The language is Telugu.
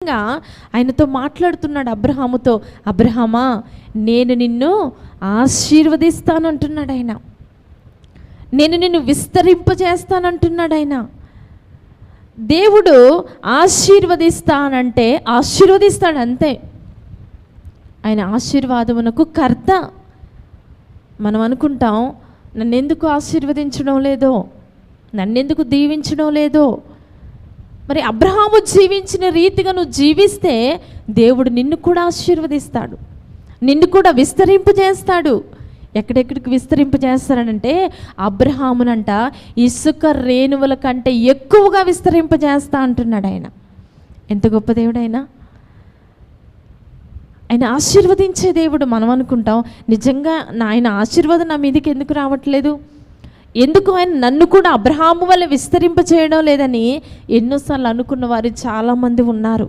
స్పష్టంగా ఆయనతో మాట్లాడుతున్నాడు అబ్రహాముతో. అబ్రహామా, నేను నిన్ను ఆశీర్వదిస్తానంటున్నాడు ఆయన. నేను నిన్ను విస్తరింపజేస్తానంటున్నాడు ఆయన. దేవుడు ఆశీర్వదిస్తానంటే ఆశీర్వదిస్తాడు అంతే. ఆయన ఆశీర్వాదమునకు కర్త. మనం అనుకుంటాం, నన్నెందుకు ఆశీర్వదించడం లేదో, నన్నెందుకు దీవించడం లేదో. మరి అబ్రహాము జీవించిన రీతిగా నువ్వు జీవిస్తే దేవుడు నిన్ను కూడా ఆశీర్వదిస్తాడు, నిన్ను కూడా విస్తరింపజేస్తాడు. ఎక్కడెక్కడికి విస్తరింపజేస్తాడంటే అబ్రహామునంట ఇసుక రేణువుల కంటే ఎక్కువగా విస్తరింపజేస్తా అంటున్నాడు ఆయన. ఎంత గొప్ప దేవుడు ఆయన! ఆయన ఆశీర్వదించే దేవుడు. మనం అనుకుంటాం, నిజంగా ఆయన ఆశీర్వాదం నా మీదకి ఎందుకు రావట్లేదు, ఎందుకు ఆయన నన్ను కూడా అబ్రహాము వల్ల విస్తరింప చేయడం లేదని ఎన్నోసార్లు అనుకున్న వారు చాలామంది ఉన్నారు.